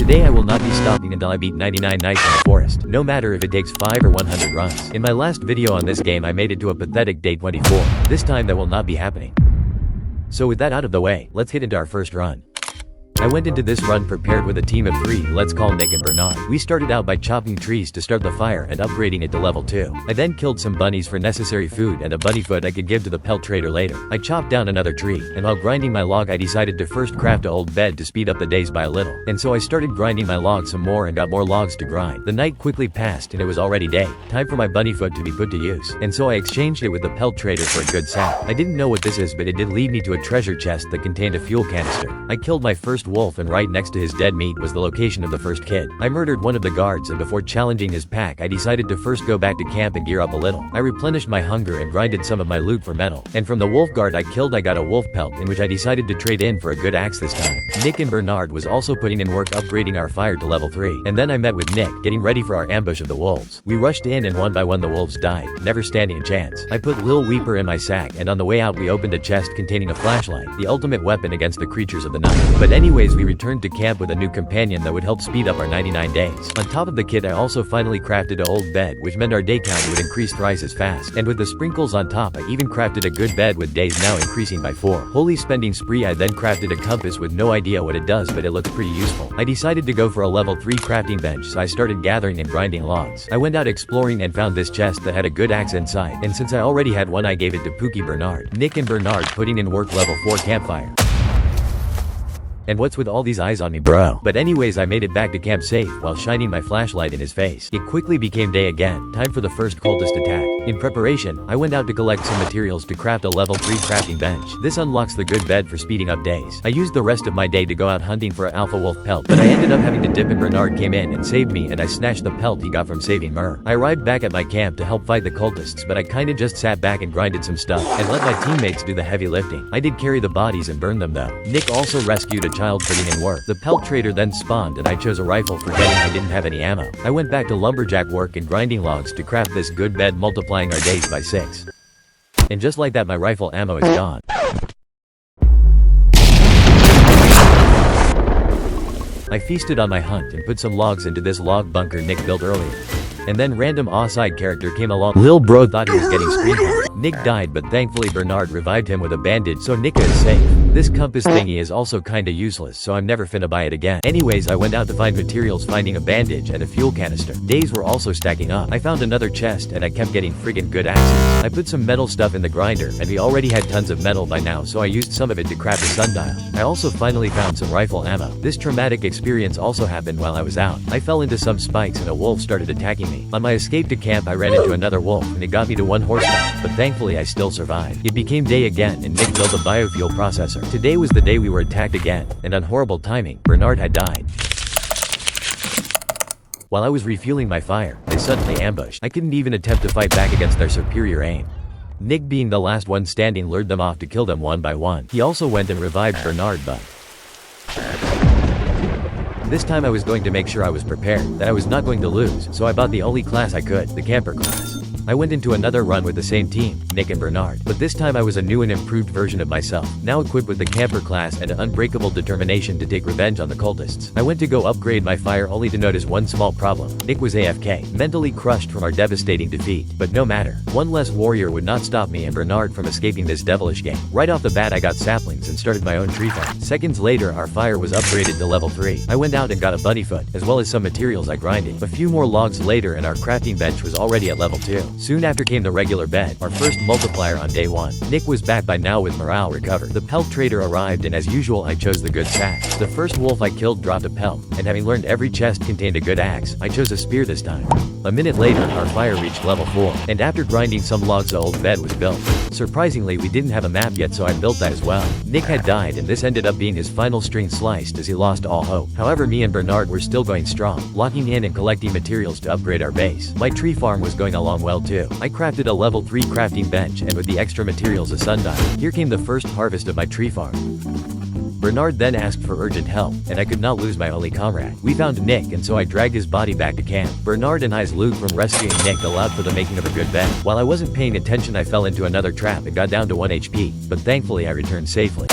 Today I will not be stopping until I beat 99 nights in the forest, no matter if it takes 5 or 100 runs. In my last video on this game I made it to a pathetic day 24. This time that will not be happening. So with that out of the way, let's hit into our first run. I went into this run prepared with a team of 3, let's call Nick and Bernard. We started out by chopping trees to start the fire and upgrading it to level 2. I then killed some bunnies for necessary food and a bunny foot I could give to the pelt trader later. I chopped down another tree, and while grinding my log I decided to first craft a old bed to speed up the days by a little. And so I started grinding my log some more and got more logs to grind. The night quickly passed and it was already day. Time for my bunny foot to be put to use. And so I exchanged it with the pelt trader for a good sack. I didn't know what this is, but it did lead me to a treasure chest that contained a fuel canister. I killed my first wolf, and right next to his dead meat was the location of the first kid. I murdered one of the guards, and before challenging his pack I decided to first go back to camp and gear up a little. I replenished my hunger and grinded some of my loot for metal. And from the wolf guard I killed I got a wolf pelt, in which I decided to trade in for a good axe this time. Nick and Bernard was also putting in work upgrading our fire to level 3. And then I met with Nick, getting ready for our ambush of the wolves. We rushed in and one by one the wolves died, never standing a chance. I put Lil Weeper in my sack, and on the way out we opened a chest containing a flashlight, the ultimate weapon against the creatures of the night. But anyways, we returned to camp with a new companion that would help speed up our 99 days. On top of the kit I also finally crafted an old bed, which meant our day count would increase thrice as fast. And with the sprinkles on top I even crafted a good bed with days now increasing by 4. Holy spending spree. I then crafted a compass with no idea what it does, but it looks pretty useful. I decided to go for a level 3 crafting bench, so I started gathering and grinding logs. I went out exploring and found this chest that had a good axe inside, and since I already had one I gave it to Pookie Bernard. Nick and Bernard putting in work level 4 campfire. And what's with all these eyes on me, bro? But anyways, I made it back to camp safe while shining my flashlight in his face. It quickly became day again, time for the first cultist attack. In preparation, I went out to collect some materials to craft a level 3 crafting bench. This unlocks the good bed for speeding up days. I used the rest of my day to go out hunting for an alpha wolf pelt, but I ended up having to dip, and Bernard came in and saved me, and I snatched the pelt he got from saving Mur. I arrived back at my camp to help fight the cultists, but I kinda just sat back and grinded some stuff, and let my teammates do the heavy lifting. I did carry the bodies and burn them though. Nick also rescued a child putting in work. The pelt trader then spawned and I chose a rifle, forgetting I didn't have any ammo. I went back to lumberjack work and grinding logs to craft this good bed, multiplying our days by 6. And just like that my rifle ammo is gone. I feasted on my hunt and put some logs into this log bunker Nick built earlier. And then random side character came along. Lil bro thought he was getting screen time. Nick died, but thankfully Bernard revived him with a bandage, so Nick is safe. This compass thingy is also kinda useless, so I'm never finna buy it again. Anyways, I went out to find materials, finding a bandage and a fuel canister. Days were also stacking up. I found another chest and I kept getting friggin' good axes. I put some metal stuff in the grinder, and we already had tons of metal by now, so I used some of it to craft a sundial. I also finally found some rifle ammo. This traumatic experience also happened while I was out. I fell into some spikes and a wolf started attacking me. On my escape to camp I ran into another wolf, and it got me to 1 horsepower, but thankfully I still survived. It became day again and Nick built a biofuel processor. Today was the day we were attacked again, and on horrible timing, Bernard had died. While I was refueling my fire, they suddenly ambushed. I couldn't even attempt to fight back against their superior aim. Nick, being the last one standing, lured them off to kill them one by one. He also went and revived Bernard, but this time I was going to make sure I was prepared, that I was not going to lose, so I bought the only class I could, the camper class. I went into another run with the same team, Nick and Bernard, but this time I was a new and improved version of myself, now equipped with the camper class and an unbreakable determination to take revenge on the cultists. I went to go upgrade my fire only to notice one small problem. Nick was AFK, mentally crushed from our devastating defeat, but no matter. One less warrior would not stop me and Bernard from escaping this devilish game. Right off the bat I got saplings and started my own tree farm. Seconds later our fire was upgraded to level 3. I went out and got a bunny foot, as well as some materials I grinded. A few more logs later and our crafting bench was already at level 2. Soon after came the regular bed, our first multiplier on day 1. Nick was back by now with morale recovered. The pelt trader arrived and as usual I chose the good sack. The first wolf I killed dropped a pelt, and having learned every chest contained a good axe, I chose a spear this time. A minute later our fire reached level 4, and after grinding some logs the old bed was built. Surprisingly we didn't have a map yet, so I built that as well. Nick had died and this ended up being his final string sliced as he lost all hope. However, me and Bernard were still going strong, locking in and collecting materials to upgrade our base. My tree farm was going along well too. I crafted a level 3 crafting bench and with the extra materials a sundial. Here came the first harvest of my tree farm. Bernard then asked for urgent help, and I could not lose my only comrade. We found Nick, and so I dragged his body back to camp. Bernard and I's loot from rescuing Nick allowed for the making of a good bed. While I wasn't paying attention I fell into another trap and got down to 1 HP, but thankfully I returned safely.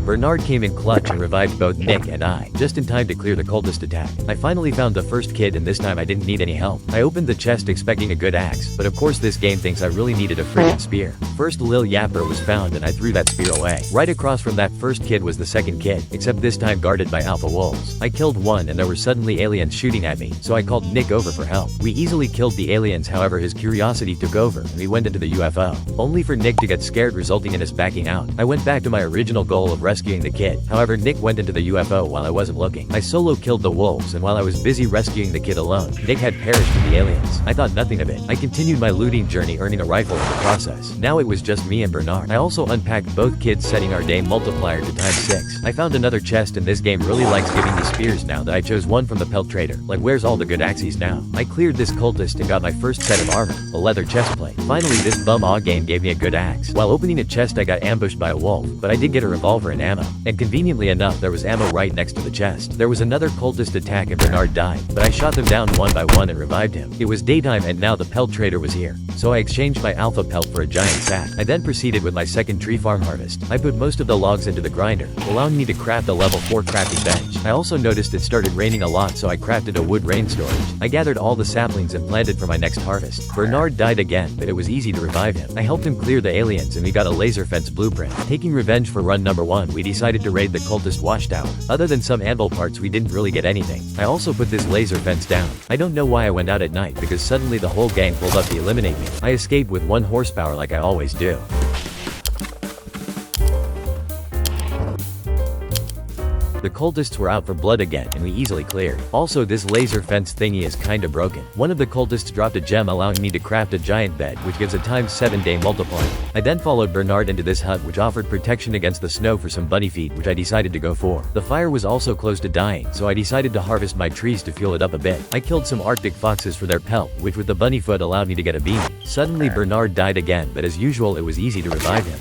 Bernard came in clutch and revived both Nick and I, just in time to clear the cultist attack. I finally found the first kid and this time I didn't need any help. I opened the chest expecting a good axe, but of course this game thinks I really needed a friggin' spear. First Lil Yapper was found and I threw that spear away. Right across from that first kid was the second kid, except this time guarded by alpha wolves. I killed one and there were suddenly aliens shooting at me, so I called Nick over for help. We easily killed the aliens, however his curiosity took over and we went into the UFO. Only for Nick to get scared, resulting in us backing out. I went back to my original goal of rescuing the kid, however Nick went into the UFO while I wasn't looking. I solo killed the wolves and while I was busy rescuing the kid alone, Nick had perished with the aliens. I thought nothing of it. I continued my looting journey, earning a rifle in the process. Now it was just me and Bernard. I also unpacked both kids, setting our day multiplier to ×6. I found another chest and this game really likes giving me spears now that I chose one from the pelt trader. Like where's all the good axes now? I cleared this cultist and got my first set of armor, a leather chestplate. Finally this bum game gave me a good axe. While opening a chest I got ambushed by a wolf, but I did get a revolver and ammo. And conveniently enough there was ammo right next to the chest. There was another cultist attack and Bernard died, but I shot them down one by one and revived him. It was daytime and now the pelt trader was here, so I exchanged my alpha pelt for a giant sack. I then proceeded with my second tree farm harvest. I put most of the logs into the grinder, allowing me to craft a level 4 crafting bench. I also noticed it started raining a lot, so I crafted a wood rain storage. I gathered all the saplings and planted for my next harvest. Bernard died again, but it was easy to revive him. I helped him clear the aliens and we got a laser fence blueprint. Taking revenge for run number 1, we decided to raid the cultist watchtower. Other than some anvil parts, we didn't really get anything. I also put this laser fence down. I don't know why I went out at night, because suddenly the whole gang pulled up to eliminate me. I escaped with 1 horsepower like I always do. The cultists were out for blood again and we easily cleared. Also this laser fence thingy is kinda broken. One of the cultists dropped a gem allowing me to craft a giant bed, which gives a ×7 day multiplier. I then followed Bernard into this hut which offered protection against the snow for some bunny feet, which I decided to go for. The fire was also close to dying, so I decided to harvest my trees to fuel it up a bit. I killed some arctic foxes for their pelt, which with the bunny foot allowed me to get a beanie. Suddenly Bernard died again, but as usual it was easy to revive him.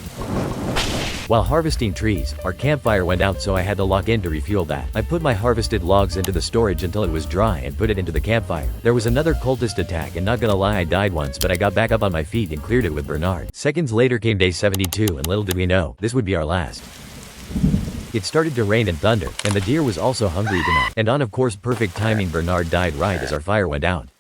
While harvesting trees, our campfire went out, so I had to lock in to refuel that. I put my harvested logs into the storage until it was dry and put it into the campfire. There was another cultist attack and not gonna lie I died once, but I got back up on my feet and cleared it with Bernard. Seconds later came day 72 and little did we know, this would be our last. It started to rain and thunder, and the deer was also hungry tonight. And on of course perfect timing, Bernard died right as our fire went out.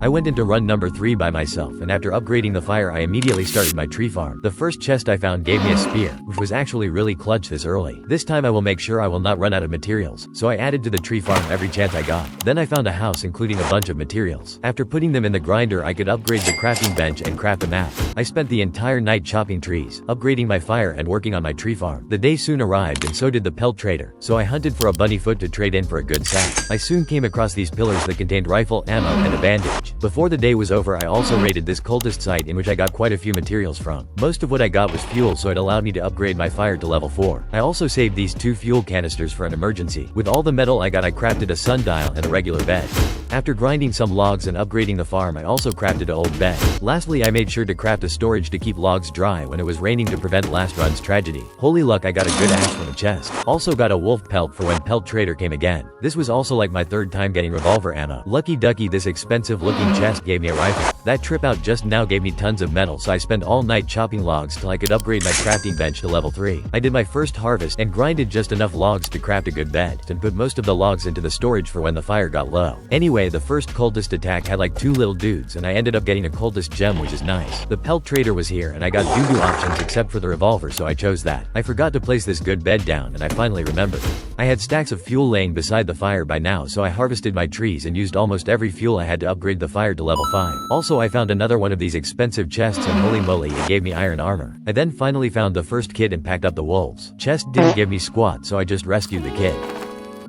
I went into run number 3 by myself, and after upgrading the fire I immediately started my tree farm. The first chest I found gave me a spear, which was actually really clutch this early. This time I will make sure I will not run out of materials, so I added to the tree farm every chance I got. Then I found a house including a bunch of materials. After putting them in the grinder I could upgrade the crafting bench and craft a map. I spent the entire night chopping trees, upgrading my fire and working on my tree farm. The day soon arrived and so did the pelt trader, so I hunted for a bunny foot to trade in for a good sack. I soon came across these pillars that contained rifle, ammo, and a bandage. Before the day was over I also raided this cultist site in which I got quite a few materials from. Most of what I got was fuel, so it allowed me to upgrade my fire to level 4. I also saved these 2 fuel canisters for an emergency. With all the metal I got I crafted a sundial and a regular bed. After grinding some logs and upgrading the farm I also crafted an old bed. Lastly I made sure to craft a storage to keep logs dry when it was raining to prevent last run's tragedy. Holy luck, I got a good axe from a chest. Also got a wolf pelt for when pelt trader came again. This was also like my 3rd time getting revolver ammo. Lucky ducky, this expensive looking chest gave me a rifle. That trip out just now gave me tons of metal, so I spent all night chopping logs till I could upgrade my crafting bench to level 3. I did my first harvest and grinded just enough logs to craft a good bed, and put most of the logs into the storage for when the fire got low. Anyway, the first cultist attack had like 2 little dudes and I ended up getting a cultist gem, which is nice. The pelt trader was here and I got doo-doo options except for the revolver, so I chose that. I forgot to place this good bed down and I finally remembered. I had stacks of fuel laying beside the fire by now, so I harvested my trees and used almost every fuel I had to upgrade the fire to level 5. Also I found another one of these expensive chests and holy moly it gave me iron armor. I then finally found the first kid and packed up the wolves. Chest didn't give me squat, so I just rescued the kid.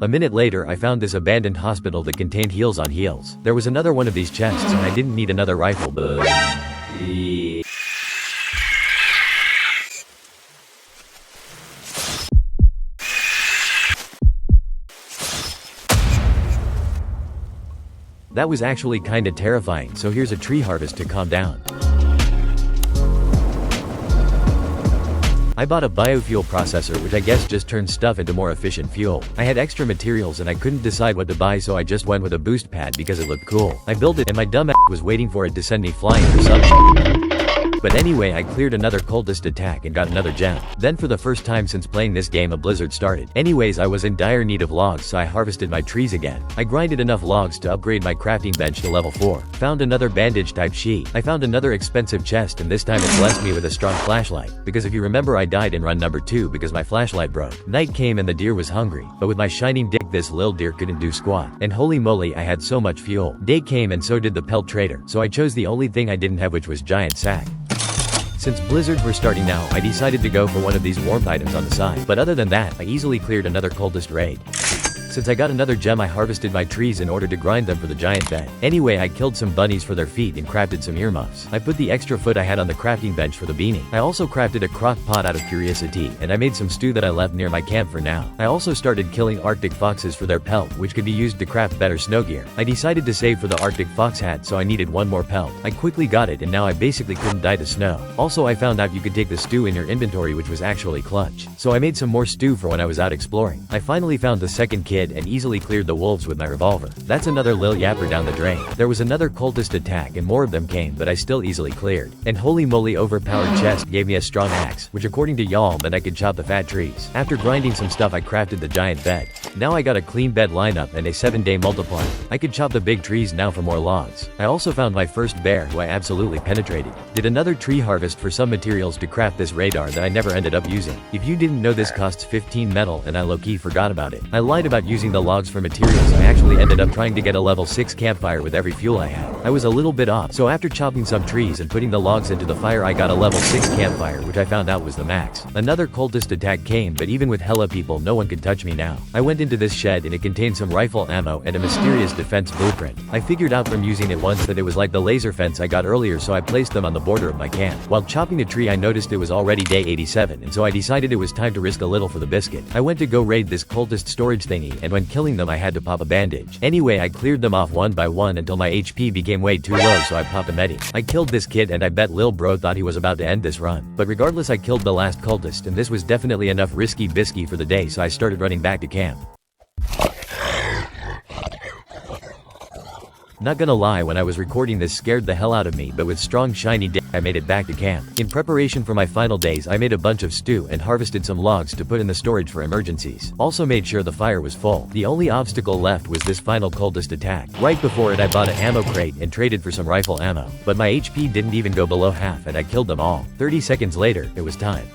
A minute later I found this abandoned hospital that contained heals on heals. There was another one of these chests and I didn't need another rifle, but... That was actually kinda terrifying, so here's a tree harvest to calm down. I bought a biofuel processor, which I guess just turns stuff into more efficient fuel. I had extra materials and I couldn't decide what to buy, so I just went with a boost pad because it looked cool. I built it and my dumb ass was waiting for it to send me flying or some shit. But anyway, I cleared another cultist attack and got another gem. Then for the first time since playing this game, a blizzard started. Anyways, I was in dire need of logs, so I harvested my trees again. I grinded enough logs to upgrade my crafting bench to level 4. Found another bandage type sheet. I found another expensive chest, and this time it blessed me with a strong flashlight. Because if you remember, I died in run number 2 because my flashlight broke. Night came and the deer was hungry, but with my shining dick this lil deer couldn't do squat. And holy moly, I had so much fuel. Day came and so did the pelt trader, so I chose the only thing I didn't have, which was giant sack. Since blizzards were starting now, I decided to go for one of these warmth items on the side. But other than that, I easily cleared another cultist raid. Since I got another gem, I harvested my trees in order to grind them for the giant bed. Anyway, I killed some bunnies for their feet and crafted some earmuffs. I put the extra foot I had on the crafting bench for the beanie. I also crafted a crock pot out of curiosity, and I made some stew that I left near my camp for now. I also started killing Arctic foxes for their pelt, which could be used to craft better snow gear. I decided to save for the Arctic fox hat, so I needed one more pelt. I quickly got it, and now I basically couldn't die to snow. Also, I found out you could take the stew in your inventory, which was actually clutch. So I made some more stew for when I was out exploring. I finally found the second kid and easily cleared the wolves with my revolver. That's another lil yapper down the drain. There was another cultist attack and more of them came, but I still easily cleared. And holy moly, overpowered chest gave me a strong axe, which according to y'all meant I could chop the fat trees. After grinding some stuff, I crafted the giant bed. Now I got a clean bed lineup and a 7-day multiplier. I could chop the big trees now for more logs. I also found my first bear, who I absolutely penetrated. Did another tree harvest for some materials to craft this radar that I never ended up using. If you didn't know, this costs 15 metal and I low-key forgot about it. I lied about using the logs for materials. I actually ended up trying to get a level 6 campfire with every fuel I had. I was a little bit off, so after chopping some trees and putting the logs into the fire, I got a level 6 campfire, which I found out was the max. Another cultist attack came, but even with hella people, no one could touch me now. I went into this shed and it contained some rifle ammo and a mysterious defense blueprint. I figured out from using it once that it was like the laser fence I got earlier, so I placed them on the border of my camp. While chopping the tree, I noticed it was already day 87, and so I decided it was time to risk a little for the biscuit. I went to go raid this cultist storage thingy, and when killing them I had to pop a bandage. Anyway, I cleared them off one by one until my HP became way too low, so I popped a medi. I killed this kid and I bet lil bro thought he was about to end this run. But regardless, I killed the last cultist, and this was definitely enough risky bisky for the day, so I started running back to camp. Not gonna lie, when I was recording this scared the hell out of me, but with strong shiny dick I made it back to camp. In preparation for my final days, I made a bunch of stew and harvested some logs to put in the storage for emergencies. Also made sure the fire was full. The only obstacle left was this final cultist attack. Right before it, I bought an ammo crate and traded for some rifle ammo. But my HP didn't even go below half and I killed them all. 30 seconds later, it was time.